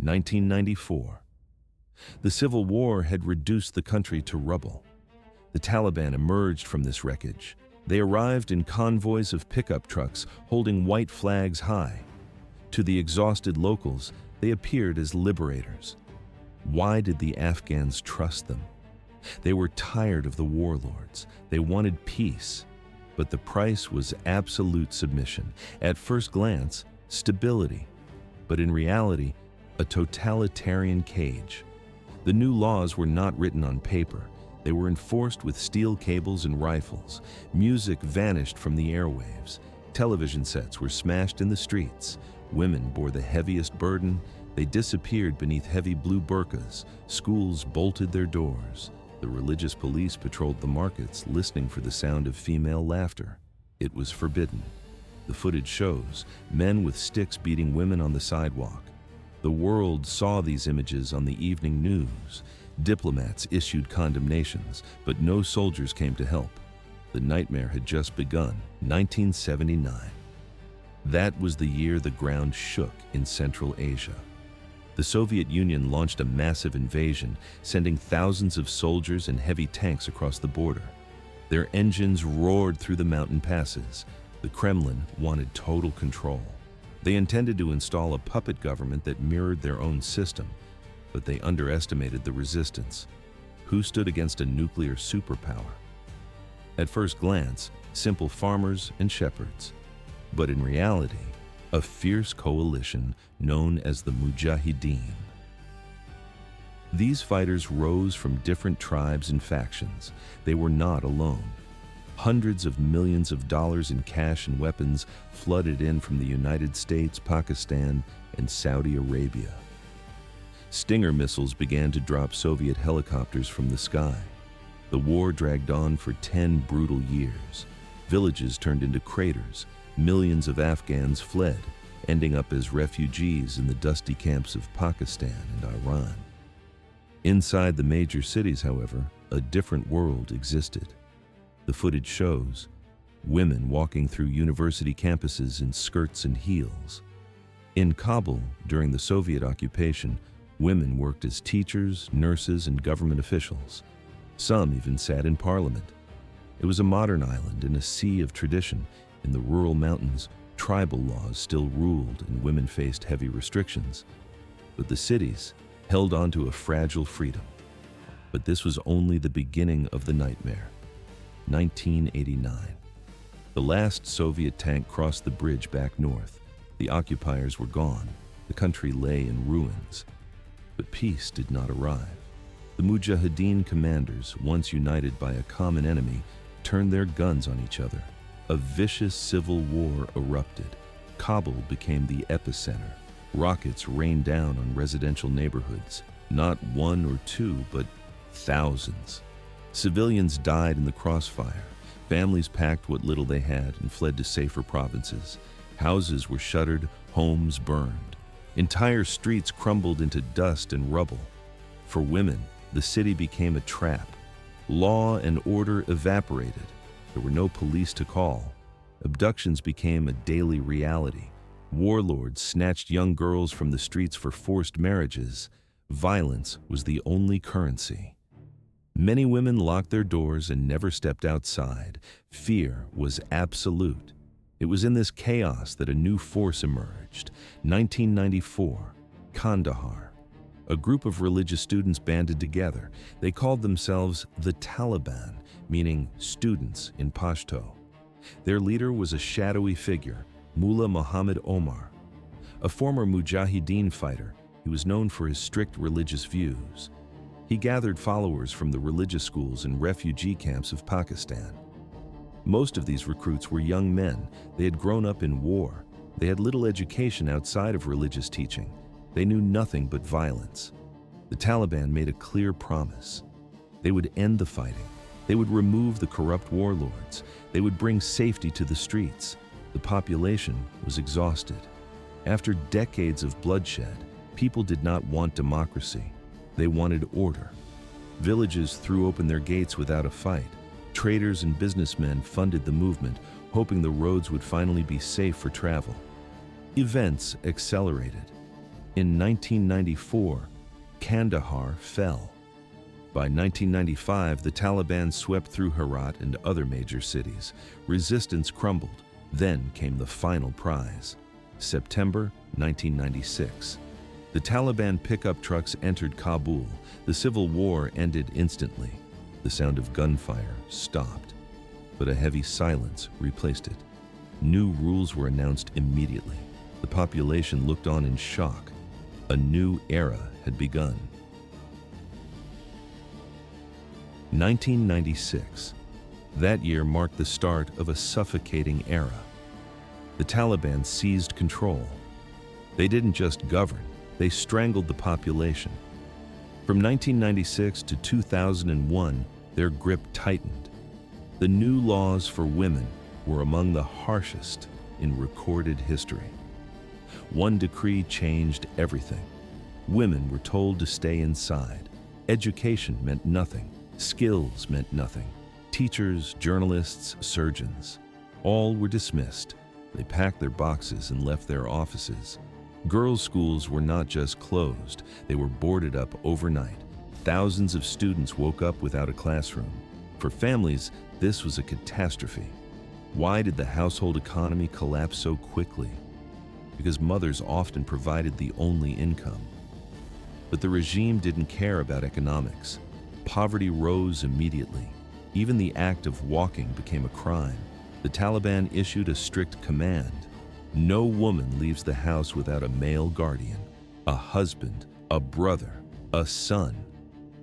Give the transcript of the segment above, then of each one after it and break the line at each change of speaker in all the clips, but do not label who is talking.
1994. The civil war had reduced the country to rubble. The Taliban emerged from this wreckage. They arrived in convoys of pickup trucks holding white flags high. To the exhausted locals, they appeared as liberators. Why did the Afghans trust them? They were tired of the warlords. They wanted peace. But the price was absolute submission. At first glance, stability. But in reality, a totalitarian cage. The new laws were not written on paper. They were enforced with steel cables and rifles. Music vanished from the airwaves. Television sets were smashed in the streets. Women bore the heaviest burden. They disappeared beneath heavy blue burqas. Schools bolted their doors. The religious police patrolled the markets, listening for the sound of female laughter. It was forbidden. The footage shows men with sticks beating women on the sidewalk. The world saw these images on the evening news. Diplomats issued condemnations, but no soldiers came to help. The nightmare had just begun, 1979. That was the year the ground shook in Central Asia. The Soviet Union launched a massive invasion, sending thousands of soldiers and heavy tanks across the border. Their engines roared through the mountain passes. The Kremlin wanted total control. They intended to install a puppet government that mirrored their own system, but they underestimated the resistance. Who stood against a nuclear superpower? At first glance, simple farmers and shepherds. But in reality, a fierce coalition known as the Mujahideen. These fighters rose from different tribes and factions. They were not alone. Hundreds of millions of dollars in cash and weapons flooded in from the United States, Pakistan, and Saudi Arabia. Stinger missiles began to drop Soviet helicopters from the sky. The war dragged on for 10 brutal years. Villages turned into craters. Millions of Afghans fled, ending up as refugees in the dusty camps of Pakistan and Iran. Inside the major cities, however, a different world existed. The footage shows women walking through university campuses in skirts and heels. In Kabul, during the Soviet occupation, women worked as teachers, nurses, and government officials. Some even sat in parliament. It was a modern island in a sea of tradition. In the rural mountains, tribal laws still ruled and women faced heavy restrictions. But the cities held on to a fragile freedom. But this was only the beginning of the nightmare. 1989. The last Soviet tank crossed the bridge back north. The occupiers were gone. The country lay in ruins. But peace did not arrive. The Mujahideen commanders, once united by a common enemy, turned their guns on each other. A vicious civil war erupted. Kabul became the epicenter. Rockets rained down on residential neighborhoods. Not one or two, but thousands. Civilians died in the crossfire. Families packed what little they had and fled to safer provinces. Houses were shuttered, homes burned. Entire streets crumbled into dust and rubble. For women, the city became a trap. Law and order evaporated. There were no police to call. Abductions became a daily reality. Warlords snatched young girls from the streets for forced marriages. Violence was the only currency. Many women locked their doors and never stepped outside. Fear was absolute. It was in this chaos that a new force emerged. 1994, Kandahar. A group of religious students banded together. They called themselves the Taliban, meaning students in Pashto. Their leader was a shadowy figure, Mullah Muhammad Omar. A former Mujahideen fighter, he was known for his strict religious views. He gathered followers from the religious schools and refugee camps of Pakistan. Most of these recruits were young men. They had grown up in war. They had little education outside of religious teaching. They knew nothing but violence. The Taliban made a clear promise. They would end the fighting. They would remove the corrupt warlords. They would bring safety to the streets. The population was exhausted. After decades of bloodshed, people did not want democracy. They wanted order. Villages threw open their gates without a fight. Traders and businessmen funded the movement, hoping the roads would finally be safe for travel. Events accelerated. In 1994, Kandahar fell. By 1995, the Taliban swept through Herat and other major cities. Resistance crumbled. Then came the final prize. September 1996. The Taliban pickup trucks entered Kabul. The civil war ended instantly. The sound of gunfire stopped, but a heavy silence replaced it. New rules were announced immediately. The population looked on in shock. A new era had begun. 1996. That year marked the start of a suffocating era. The Taliban seized control. They didn't just govern, they strangled the population. From 1996 to 2001, their grip tightened. The new laws for women were among the harshest in recorded history. One decree changed everything. Women were told to stay inside. Education meant nothing. Skills meant nothing. Teachers, journalists, surgeons, all were dismissed. They packed their boxes and left their offices. Girls' schools were not just closed, they were boarded up overnight. Thousands of students woke up without a classroom. For families, this was a catastrophe. Why did the household economy collapse so quickly? Because mothers often provided the only income. But the regime didn't care about economics. Poverty rose immediately. Even the act of walking became a crime. The Taliban issued a strict command. No woman leaves the house without a male guardian, a husband, a brother, a son.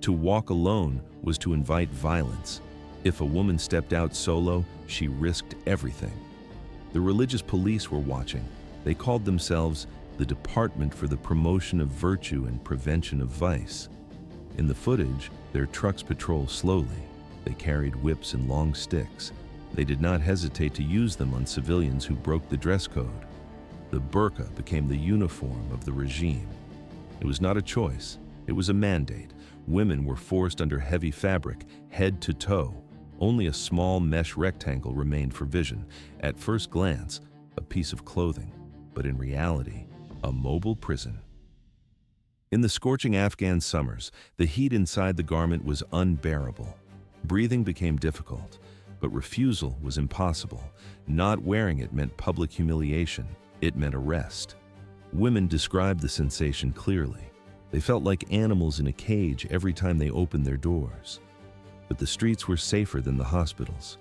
To walk alone was to invite violence. If a woman stepped out solo, she risked everything. The religious police were watching. They called themselves the Department for the Promotion of Virtue and Prevention of Vice. In the footage, their trucks patrol slowly. They carried whips and long sticks. They did not hesitate to use them on civilians who broke the dress code. The burqa became the uniform of the regime. It was not a choice, it was a mandate. Women were forced under heavy fabric, head to toe. Only a small mesh rectangle remained for vision. At first glance, a piece of clothing, but in reality, a mobile prison. In the scorching Afghan summers, the heat inside the garment was unbearable. Breathing became difficult, but refusal was impossible. Not wearing it meant public humiliation. It meant arrest. Women described the sensation clearly. They felt like animals in a cage every time they opened their doors. But the streets were safer than the hospitals.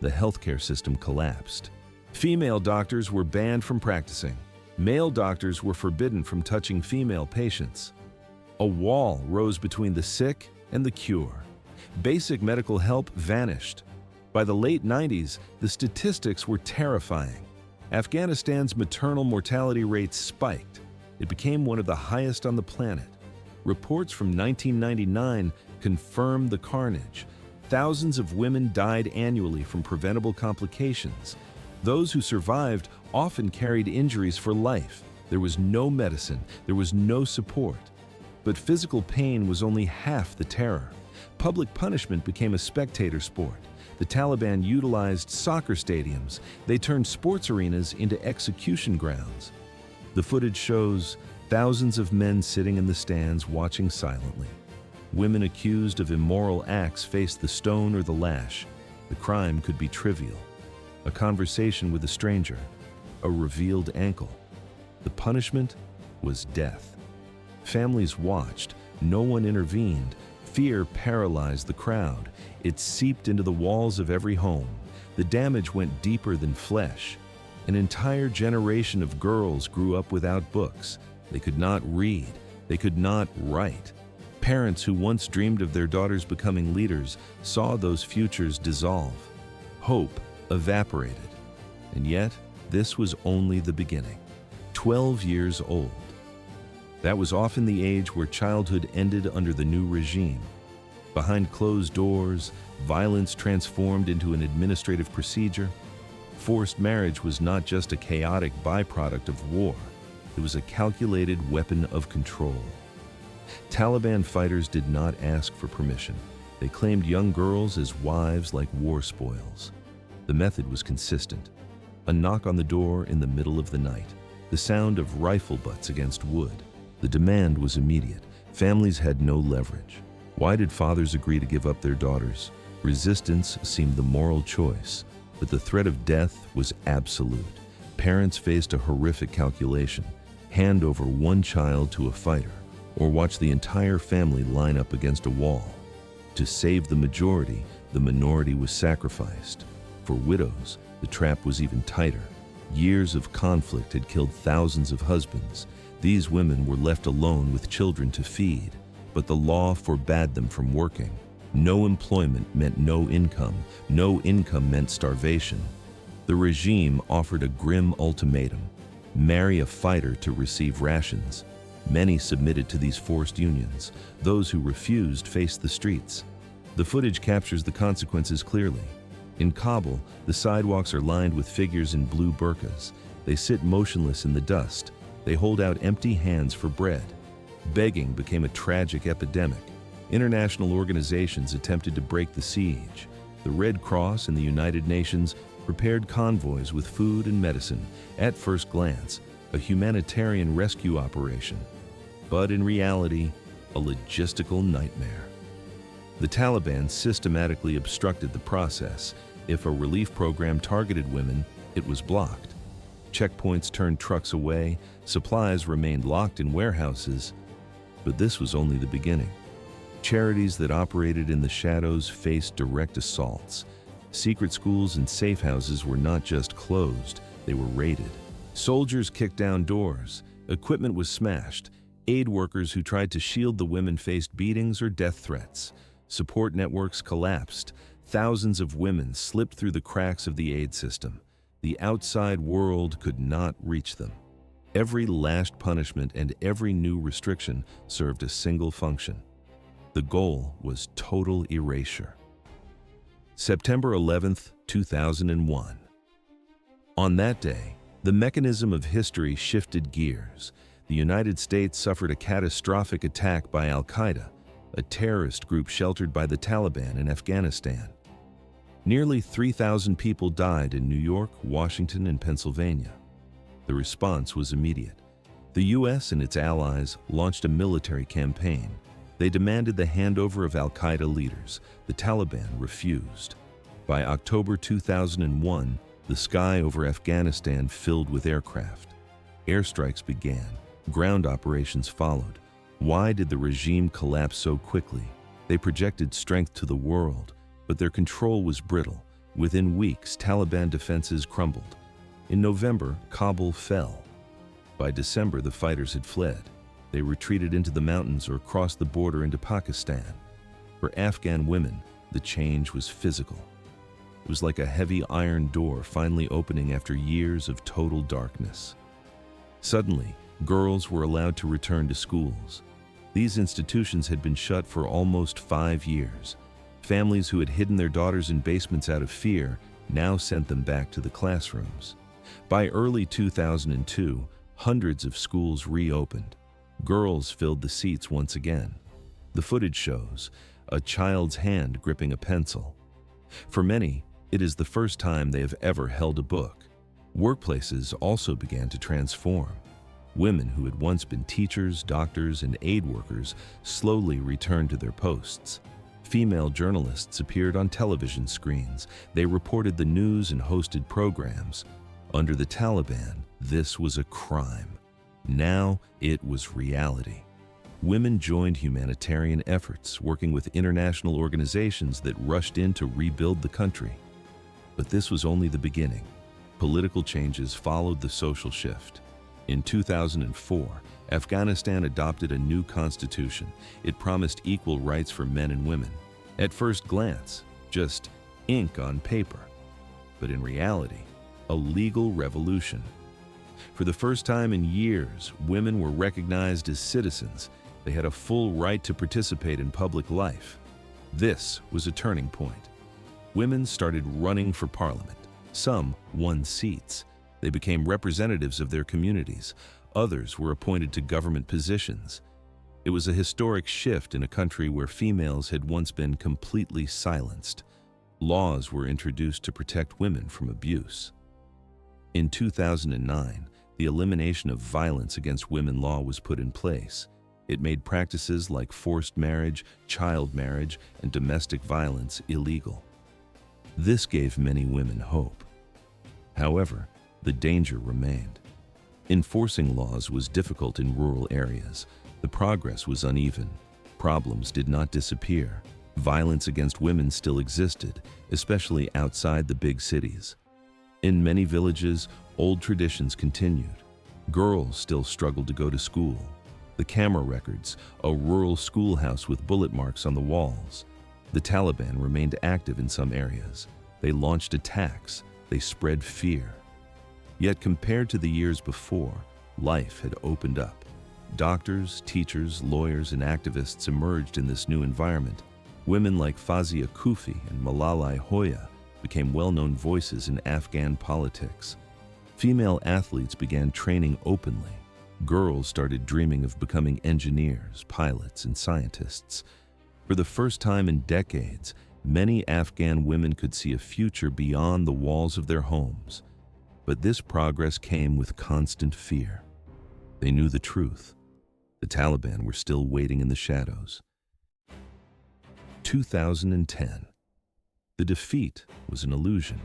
The healthcare system collapsed. Female doctors were banned from practicing. Male doctors were forbidden from touching female patients. A wall rose between the sick and the cure. Basic medical help vanished. By the late 90s, the statistics were terrifying. Afghanistan's maternal mortality rate spiked. It became one of the highest on the planet. Reports from 1999 confirmed the carnage. Thousands of women died annually from preventable complications. Those who survived often carried injuries for life. There was no medicine, there was no support. But physical pain was only half the terror. Public punishment became a spectator sport. The Taliban utilized soccer stadiums. They turned sports arenas into execution grounds. The footage shows thousands of men sitting in the stands watching silently. Women accused of immoral acts faced the stone or the lash. The crime could be trivial. A conversation with a stranger, a revealed ankle. The punishment was death. Families watched. No one intervened. Fear paralyzed the crowd. It seeped into the walls of every home. The damage went deeper than flesh. An entire generation of girls grew up without books. They could not read. They could not write. Parents who once dreamed of their daughters becoming leaders saw those futures dissolve. Hope evaporated. And yet, this was only the beginning. 12 years old. That was often the age where childhood ended under the new regime. Behind closed doors, violence transformed into an administrative procedure. Forced marriage was not just a chaotic byproduct of war. It was a calculated weapon of control. Taliban fighters did not ask for permission. They claimed young girls as wives like war spoils. The method was consistent. A knock on the door in the middle of the night. The sound of rifle butts against wood. The demand was immediate. Families had no leverage. Why did fathers agree to give up their daughters? Resistance seemed the moral choice, but the threat of death was absolute. Parents faced a horrific calculation: hand over one child to a fighter, or watch the entire family line up against a wall. To save the majority, the minority was sacrificed. For widows, the trap was even tighter. Years of conflict had killed thousands of husbands. These women were left alone with children to feed, but the law forbade them from working. No employment meant no income. No income meant starvation. The regime offered a grim ultimatum: marry a fighter to receive rations. Many submitted to these forced unions. Those who refused faced the streets. The footage captures the consequences clearly. In Kabul, the sidewalks are lined with figures in blue burqas. They sit motionless in the dust. They hold out empty hands for bread. Begging became a tragic epidemic. International organizations attempted to break the siege. The Red Cross and the United Nations prepared convoys with food and medicine. At first glance, a humanitarian rescue operation, but in reality, a logistical nightmare. The Taliban systematically obstructed the process. If a relief program targeted women, it was blocked. Checkpoints turned trucks away, supplies remained locked in warehouses. But this was only the beginning. Charities that operated in the shadows faced direct assaults. Secret schools and safe houses were not just closed, they were raided. Soldiers kicked down doors, equipment was smashed. Aid workers who tried to shield the women faced beatings or death threats. Support networks collapsed. Thousands of women slipped through the cracks of the aid system. The outside world could not reach them. Every lashed punishment and every new restriction served a single function. The goal was total erasure. September 11th, 2001. On that day, the mechanism of history shifted gears. The United States suffered a catastrophic attack by Al-Qaeda, a terrorist group sheltered by the Taliban in Afghanistan. Nearly 3,000 people died in New York, Washington, and Pennsylvania. The response was immediate. The U.S. and its allies launched a military campaign. They demanded the handover of Al-Qaeda leaders. The Taliban refused. By October 2001, the sky over Afghanistan filled with aircraft. Airstrikes began. Ground operations followed. Why did the regime collapse so quickly? They projected strength to the world, but their control was brittle. Within weeks, Taliban defenses crumbled. In November, Kabul fell. By December, the fighters had fled. They retreated into the mountains or crossed the border into Pakistan. For Afghan women, the change was physical. It was like a heavy iron door finally opening after years of total darkness. Suddenly, girls were allowed to return to schools. These institutions had been shut for almost 5 years. Families who had hidden their daughters in basements out of fear now sent them back to the classrooms. By early 2002, hundreds of schools reopened. Girls filled the seats once again. The footage shows a child's hand gripping a pencil. For many, it is the first time they have ever held a book. Workplaces also began to transform. Women who had once been teachers, doctors, and aid workers slowly returned to their posts. Female journalists appeared on television screens. They reported the news and hosted programs. Under the Taliban, this was a crime. Now it was reality. Women joined humanitarian efforts, working with international organizations that rushed in to rebuild the country. But this was only the beginning. Political changes followed the social shift. In 2004, Afghanistan adopted a new constitution. It promised equal rights for men and women. At first glance, just ink on paper. But in reality, a legal revolution. For the first time in years, women were recognized as citizens. They had a full right to participate in public life. This was a turning point. Women started running for parliament. Some won seats. They became representatives of their communities. Others were appointed to government positions. It was a historic shift in a country where females had once been completely silenced. Laws were introduced to protect women from abuse. In 2009, The elimination of violence against women law was put in place. It made practices like forced marriage, child marriage, and domestic violence illegal. This gave many women hope. However, the danger remained. Enforcing laws was difficult in rural areas. The progress was uneven. Problems did not disappear. Violence against women still existed, especially outside the big cities. In many villages, old traditions continued. Girls still struggled to go to school. The camera records, a rural schoolhouse with bullet marks on the walls. The Taliban remained active in some areas. They launched attacks. They spread fear. Yet compared to the years before, life had opened up. Doctors, teachers, lawyers, and activists emerged in this new environment. Women like Fawzia Koofi and Malala Hoya became well-known voices in Afghan politics. Female athletes began training openly. Girls started dreaming of becoming engineers, pilots, and scientists. For the first time in decades, many Afghan women could see a future beyond the walls of their homes. But this progress came with constant fear. They knew the truth. The Taliban were still waiting in the shadows. 2010. The defeat was an illusion.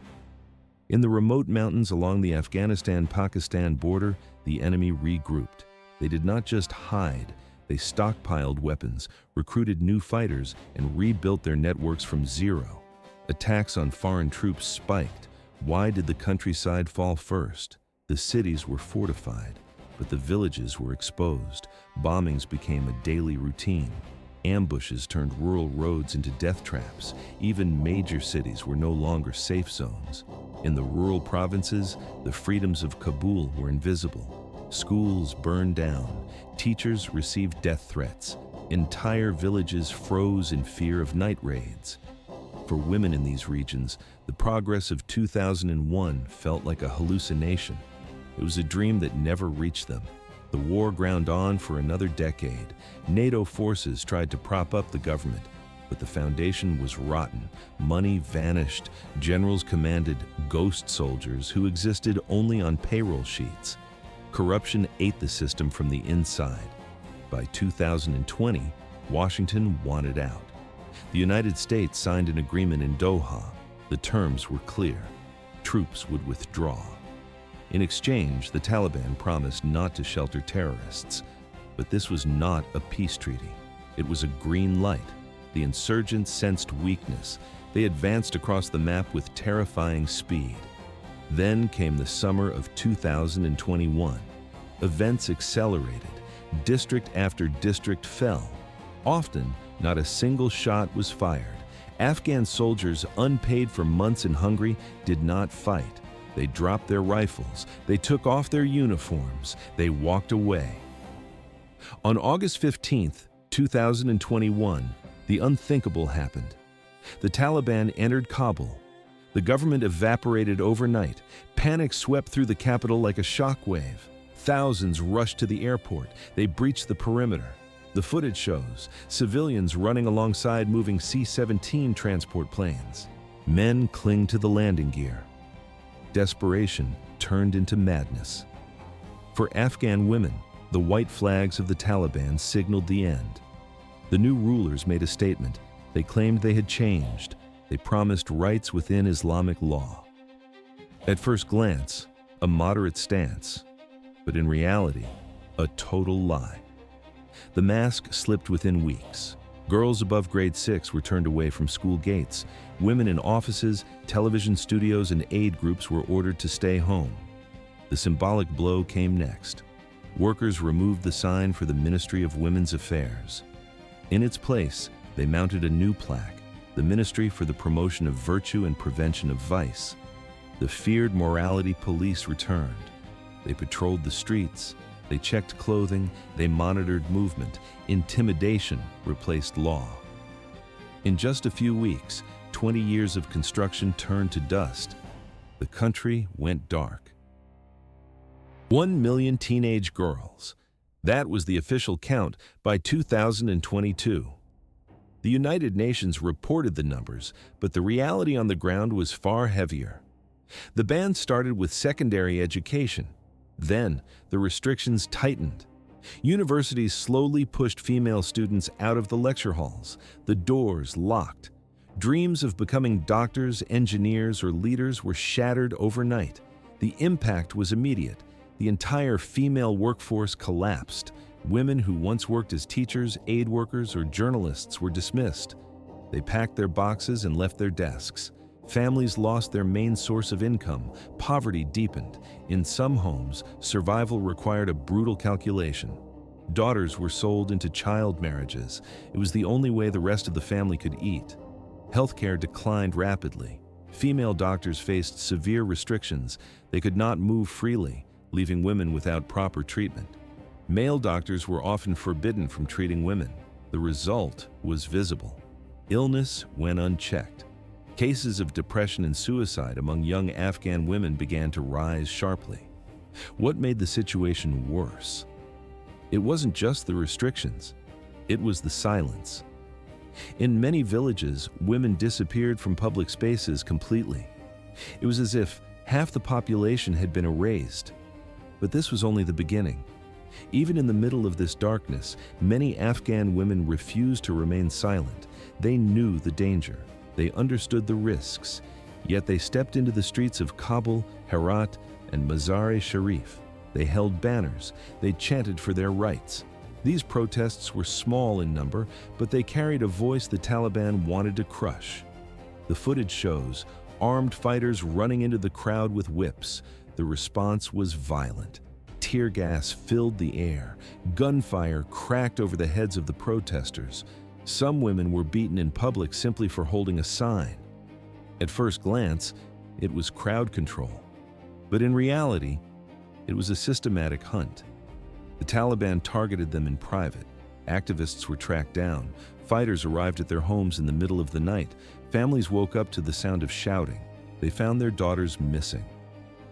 In the remote mountains along the Afghanistan-Pakistan border, the enemy regrouped. They did not just hide, they stockpiled weapons, recruited new fighters, and rebuilt their networks from zero. Attacks on foreign troops spiked. Why did the countryside fall first? The cities were fortified, but the villages were exposed. Bombings became a daily routine. Ambushes turned rural roads into death traps. Even major cities were no longer safe zones. In the rural provinces, the freedoms of Kabul were invisible. Schools burned down. Teachers received death threats. Entire villages froze in fear of night raids. For women in these regions, the progress of 2001 felt like a hallucination. It was a dream that never reached them. The war ground on for another decade. NATO forces tried to prop up the government, but the foundation was rotten. Money vanished. Generals commanded ghost soldiers who existed only on payroll sheets. Corruption ate the system from the inside. By 2020, Washington wanted out. The United States signed an agreement in Doha. The terms were clear. Troops would withdraw. In exchange, the Taliban promised not to shelter terrorists. But this was not a peace treaty. It was a green light. The insurgents sensed weakness. They advanced across the map with terrifying speed. Then came the summer of 2021. Events accelerated. District after district fell. Often, not a single shot was fired. Afghan soldiers, unpaid for months and hungry, did not fight. They dropped their rifles. They took off their uniforms. They walked away. On August 15, 2021, the unthinkable happened. The Taliban entered Kabul. The government evaporated overnight. Panic swept through the capital like a shockwave. Thousands rushed to the airport. They breached the perimeter. The footage shows civilians running alongside moving C-17 transport planes. Men cling to the landing gear. Desperation turned into madness. For Afghan women, the white flags of the Taliban signaled the end. The new rulers made a statement. They claimed they had changed. They promised rights within Islamic law. At first glance, a moderate stance, but in reality, a total lie. The mask slipped within weeks. Girls above grade 6 were turned away from school gates. Women in offices, television studios, and aid groups were ordered to stay home. The symbolic blow came next. Workers removed the sign for the Ministry of Women's Affairs. In its place, they mounted a new plaque, the Ministry for the Promotion of Virtue and Prevention of Vice. The feared morality police returned. They patrolled the streets. They checked clothing, they monitored movement. Intimidation replaced law. In just a few weeks, 20 years of construction turned to dust. The country went dark. 1 million teenage girls. That was the official count by 2022. The United Nations reported the numbers, but the reality on the ground was far heavier. The ban started with secondary education. Then, the restrictions tightened. Universities slowly pushed female students out of the lecture halls, the doors locked. Dreams of becoming doctors, engineers, or leaders were shattered overnight. The impact was immediate. The entire female workforce collapsed. Women who once worked as teachers, aid workers, or journalists were dismissed. They packed their boxes and left their desks. Families lost their main source of income. Poverty deepened. In some homes, survival required a brutal calculation. Daughters were sold into child marriages. It was the only way the rest of the family could eat. Healthcare declined rapidly. Female doctors faced severe restrictions. They could not move freely, leaving women without proper treatment. Male doctors were often forbidden from treating women. The result was visible. Illness went unchecked. Cases of depression and suicide among young Afghan women began to rise sharply. What made the situation worse? It wasn't just the restrictions. It was the silence. In many villages, women disappeared from public spaces completely. It was as if half the population had been erased. But this was only the beginning. Even in the middle of this darkness, many Afghan women refused to remain silent. They knew the danger. They understood the risks. Yet they stepped into the streets of Kabul, Herat, and Mazar-e-Sharif. They held banners. They chanted for their rights. These protests were small in number, but they carried a voice the Taliban wanted to crush. The footage shows armed fighters running into the crowd with whips. The response was violent. Tear gas filled the air. Gunfire cracked over the heads of the protesters. Some women were beaten in public simply for holding a sign. At first glance, it was crowd control. But in reality, it was a systematic hunt. The Taliban targeted them in private. Activists were tracked down. Fighters arrived at their homes in the middle of the night. Families woke up to the sound of shouting. They found their daughters missing.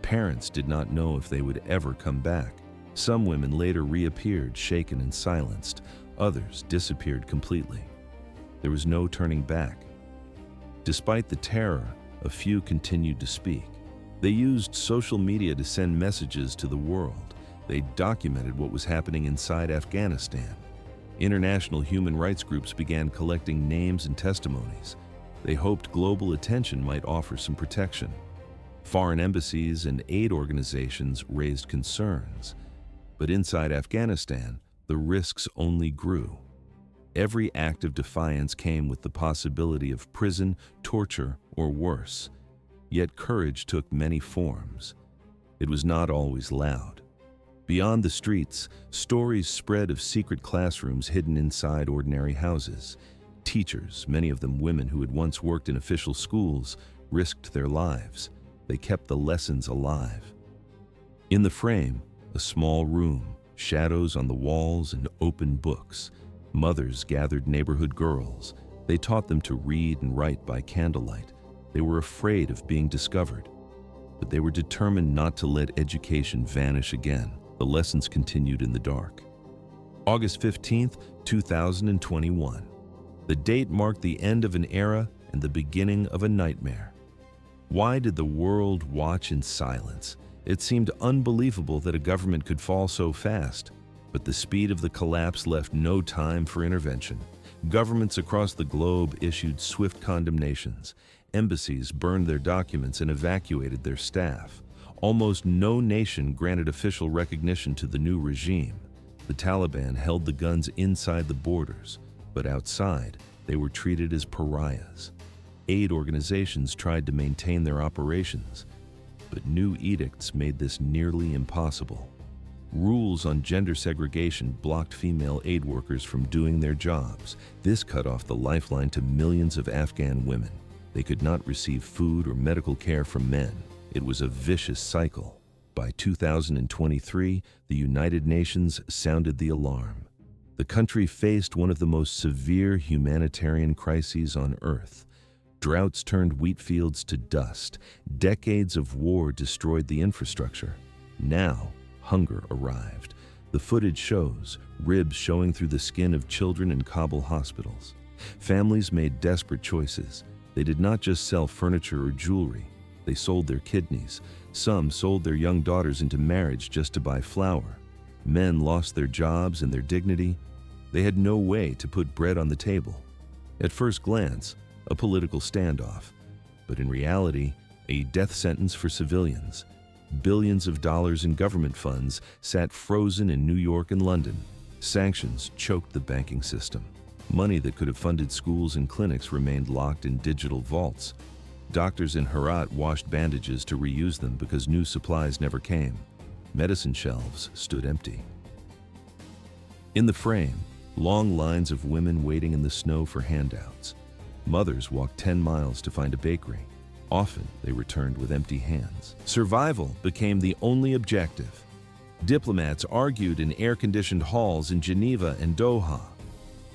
Parents did not know if they would ever come back. Some women later reappeared, shaken and silenced. Others disappeared completely. There was no turning back. Despite the terror, a few continued to speak. They used social media to send messages to the world. They documented what was happening inside Afghanistan. International human rights groups began collecting names and testimonies. They hoped global attention might offer some protection. Foreign embassies and aid organizations raised concerns. But inside Afghanistan, the risks only grew. Every act of defiance came with the possibility of prison, torture, or worse. Yet courage took many forms. It was not always loud. Beyond the streets, stories spread of secret classrooms hidden inside ordinary houses. Teachers, many of them women who had once worked in official schools, risked their lives. They kept the lessons alive. In the frame, a small room, shadows on the walls and open books. Mothers gathered neighborhood girls. They taught them to read and write by candlelight. They were afraid of being discovered, but they were determined not to let education vanish again. The lessons continued in the dark. August 15th, 2021. The date marked the end of an era and the beginning of a nightmare. Why did the world watch in silence? It seemed unbelievable that a government could fall so fast, but the speed of the collapse left no time for intervention. Governments across the globe issued swift condemnations. Embassies burned their documents and evacuated their staff. Almost no nation granted official recognition to the new regime. The Taliban held the guns inside the borders, but outside, they were treated as pariahs. Aid organizations tried to maintain their operations, but new edicts made this nearly impossible. Rules on gender segregation blocked female aid workers from doing their jobs. This cut off the lifeline to millions of Afghan women. They could not receive food or medical care from men. It was a vicious cycle. By 2023, the United Nations sounded the alarm. The country faced one of the most severe humanitarian crises on Earth. Droughts turned wheat fields to dust. Decades of war destroyed the infrastructure. Now, hunger arrived. The footage shows ribs showing through the skin of children in Kabul hospitals. Families made desperate choices. They did not just sell furniture or jewelry. They sold their kidneys. Some sold their young daughters into marriage just to buy flour. Men lost their jobs and their dignity. They had no way to put bread on the table. At first glance, a political standoff, but in reality, a death sentence for civilians. Billions of dollars in government funds sat frozen in New York and London. Sanctions choked the banking system. Money that could have funded schools and clinics remained locked in digital vaults. Doctors in Herat washed bandages to reuse them because new supplies never came. Medicine shelves stood empty. In the frame, long lines of women waiting in the snow for handouts. Mothers walked 10 miles to find a bakery. Often, they returned with empty hands. Survival became the only objective. Diplomats argued in air-conditioned halls in Geneva and Doha.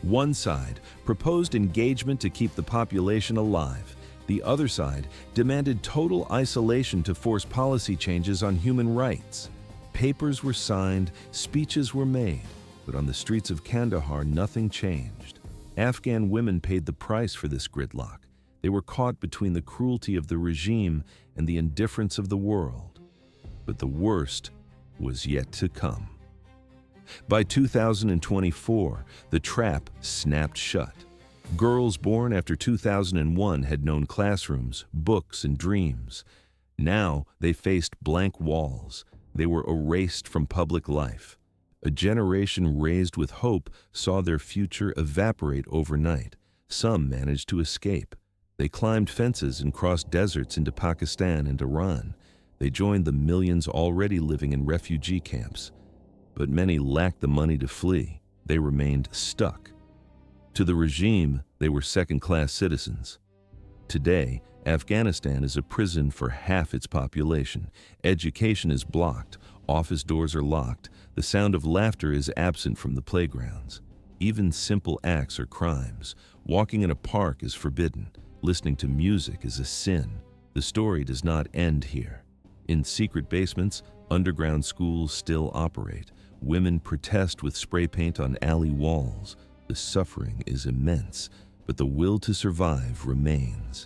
One side proposed engagement to keep the population alive. The other side demanded total isolation to force policy changes on human rights. Papers were signed, speeches were made, but on the streets of Kandahar, nothing changed. Afghan women paid the price for this gridlock. They were caught between the cruelty of the regime and the indifference of the world. But the worst was yet to come. By 2024, the trap snapped shut. Girls born after 2001 had known classrooms, books, and dreams. Now they faced blank walls. They were erased from public life. A generation raised with hope saw their future evaporate overnight. Some managed to escape. They climbed fences and crossed deserts into Pakistan and Iran. They joined the millions already living in refugee camps. But many lacked the money to flee. They remained stuck. To the regime, they were second-class citizens. Today, Afghanistan is a prison for half its population. Education is blocked. Office doors are locked. The sound of laughter is absent from the playgrounds. Even simple acts are crimes. Walking in a park is forbidden. Listening to music is a sin. The story does not end here. In secret basements, underground schools still operate. Women protest with spray paint on alley walls. The suffering is immense, but the will to survive remains.